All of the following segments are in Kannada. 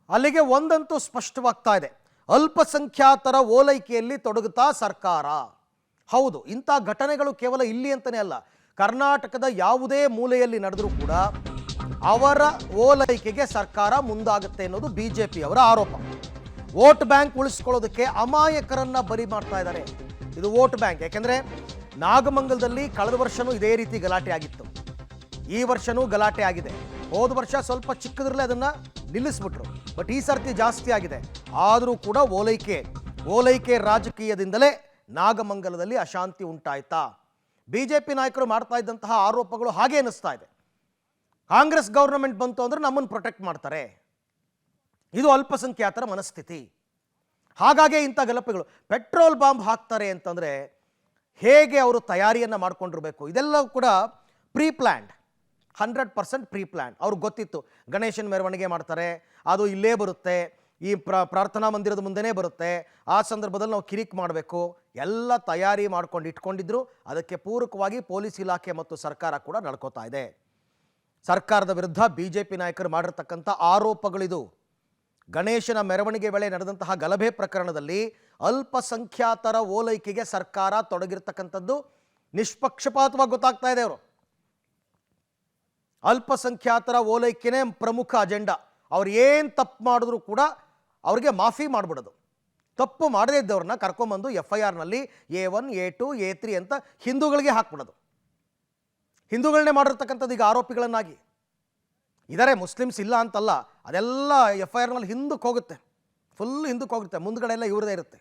ಅಲ್ಲಿಗೆ ಒಂದಂತೂ ಸ್ಪಷ್ಟವಾಗ್ತಾ ಇದೆ, ಅಲ್ಪಸಂಖ್ಯಾತರ ಓಲೈಕೆಯಲ್ಲಿ ತೊಡಗುತ್ತಾ ಸರ್ಕಾರ. ಹೌದು, ಇಂಥ ಘಟನೆಗಳು ಕೇವಲ ಇಲ್ಲಿ ಅಂತಲೇ ಅಲ್ಲ, ಕರ್ನಾಟಕದ ಯಾವುದೇ ಮೂಲೆಯಲ್ಲಿ ನಡೆದರೂ ಕೂಡ ಅವರ ಓಲೈಕೆಗೆ ಸರ್ಕಾರ ಮುಂದಾಗುತ್ತೆ ಅನ್ನೋದು ಬಿಜೆಪಿಯವರ ಆರೋಪ. ವೋಟ್ ಬ್ಯಾಂಕ್ ಉಳಿಸ್ಕೊಳ್ಳೋದಕ್ಕೆ ಅಮಾಯಕರನ್ನ ಬಲಿ ಮಾಡ್ತಾ ಇದ್ದಾರೆ. ಇದು ವೋಟ್ ಬ್ಯಾಂಕ್. ಯಾಕೆಂದರೆ ನಾಗಮಂಗಲದಲ್ಲಿ ಕಳೆದ ವರ್ಷನೂ ಇದೇ ರೀತಿ ಗಲಾಟೆ ಆಗಿತ್ತು, ಈ ವರ್ಷನೂ ಗಲಾಟೆ ಆಗಿದೆ. ಹೋದ ವರ್ಷ ಸ್ವಲ್ಪ ಚಿಕ್ಕದ್ರಲ್ಲೇ ಅದನ್ನು ನಿಲ್ಲಿಸ್ಬಿಟ್ರು, ಬಟ್ ಈ ಸರ್ತಿ ಜಾಸ್ತಿ ಆಗಿದೆ. ಆದರೂ ಕೂಡ ಓಲೈಕೆ ರಾಜಕೀಯದಿಂದಲೇ ನಾಗಮಂಗಲದಲ್ಲಿ ಅಶಾಂತಿ ಉಂಟಾಯ್ತಾ? ಬಿಜೆಪಿ ನಾಯಕರು ಮಾಡ್ತಾ ಇದ್ದಂತಹ ಆರೋಪಗಳು ಹಾಗೆ ಅನ್ನಿಸ್ತಾ ಇದೆ. ಕಾಂಗ್ರೆಸ್ ಗೌರ್ನಮೆಂಟ್ ಬಂತು ಅಂದ್ರೆ ನಮ್ಮನ್ನು ಪ್ರೊಟೆಕ್ಟ್ ಮಾಡ್ತಾರೆ. ಇದು ಅಲ್ಪಸಂಖ್ಯಾತರ ಮನಸ್ಥಿತಿ. ಹಾಗಾಗಿ ಇಂಥ ಗಲಭೆಗಳು. ಪೆಟ್ರೋಲ್ ಬಾಂಬ್ ಹಾಕ್ತಾರೆ ಅಂತಂದರೆ ಹೇಗೆ ಅವರು ತಯಾರಿಯನ್ನು ಮಾಡ್ಕೊಂಡಿರಬೇಕು? ಇದೆಲ್ಲ ಕೂಡ ಪ್ರೀ ಪ್ಲ್ಯಾಂಡ್, 100% ಪ್ರೀ ಪ್ಲ್ಯಾಂಡ್. ಅವ್ರಿಗೆ ಗೊತ್ತಿತ್ತು ಗಣೇಶನ ಮೆರವಣಿಗೆ ಮಾಡ್ತಾರೆ, ಅದು ಇಲ್ಲೇ ಬರುತ್ತೆ, ಈ ಪ್ರಾರ್ಥನಾ ಮಂದಿರದ ಮುಂದೆನೇ ಬರುತ್ತೆ, ಆ ಸಂದರ್ಭದಲ್ಲಿ ನಾವು ಕಿರಿಕ್ ಮಾಡಬೇಕು, ಎಲ್ಲ ತಯಾರಿ ಮಾಡ್ಕೊಂಡು ಇಟ್ಕೊಂಡಿದ್ರು. ಅದಕ್ಕೆ ಪೂರಕವಾಗಿ ಪೊಲೀಸ್ ಇಲಾಖೆ ಮತ್ತು ಸರ್ಕಾರ ಕೂಡ ನಡ್ಕೋತಾ ಇದೆ. ಸರ್ಕಾರದ ವಿರುದ್ಧ ಬಿಜೆಪಿ ನಾಯಕರು ಮಾಡಿರ್ತಕ್ಕಂಥ ಆರೋಪಗಳಿದು. ಗಣೇಶನ ಮೆರವಣಿಗೆ ವೇಳೆ ನಡೆದಂತಹ ಗಲಭೆ ಪ್ರಕರಣದಲ್ಲಿ ಅಲ್ಪಸಂಖ್ಯಾತರ ಓಲೈಕೆಗೆ ಸರ್ಕಾರ ತೊಡಗಿರ್ತಕ್ಕಂಥದ್ದು ನಿಷ್ಪಕ್ಷಪಾತವಾಗಿ ಗೊತ್ತಾಗ್ತಾ ಇದೆ. ಅವರು ಅಲ್ಪಸಂಖ್ಯಾತರ ಓಲೈಕೆನೇ ಪ್ರಮುಖ ಅಜೆಂಡಾ. ಅವ್ರು ಏನು ತಪ್ಪು ಮಾಡಿದ್ರು ಕೂಡ ಅವ್ರಿಗೆ ಮಾಫಿ ಮಾಡಿಬಿಡೋದು. ತಪ್ಪು ಮಾಡದೇ ಇದ್ದವ್ರನ್ನ ಕರ್ಕೊಂಬಂದು FIRನಲ್ಲಿ A1, A2, A3 ಅಂತ ಹಿಂದೂಗಳಿಗೆ ಹಾಕ್ಬಿಡೋದು. ಹಿಂದೂಗಳನ್ನೇ ಮಾಡಿರ್ತಕ್ಕಂಥದ್ದು ಈಗ ಆರೋಪಿಗಳನ್ನಾಗಿ ಇದ್ದಾರೆ. ಮುಸ್ಲಿಮ್ಸ್ ಇಲ್ಲ ಅಂತಲ್ಲ, ಅದೆಲ್ಲ FIRನಲ್ಲಿ ಹಿಂದಕ್ಕೆ ಹೋಗುತ್ತೆ, ಫುಲ್ ಹಿಂದಕ್ಕೆ ಹೋಗುತ್ತೆ, ಮುಂದ್ಗಡೆ ಎಲ್ಲ ಇವ್ರದೇ ಇರುತ್ತೆ.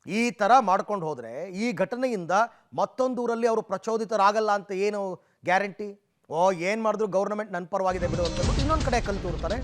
ಈ ಥರ ಮಾಡ್ಕೊಂಡು ಹೋದರೆ ಈ ಘಟನೆಯಿಂದ ಮತ್ತೊಂದು ಊರಲ್ಲಿ ಅವರು ಪ್ರಚೋದಿತರಾಗಲ್ಲ ಅಂತ ಏನು ಗ್ಯಾರಂಟಿ? ಏನು ಮಾಡಿದ್ರು ಗೌರ್ನಮೆಂಟ್ ನನ್ನ ಪರವಾಗಿದೆ ಬಿಡು ಅಂತ ಇನ್ನೊಂದು ಕಡೆ ಕಲ್ತು ಇರ್ತಾರೆ.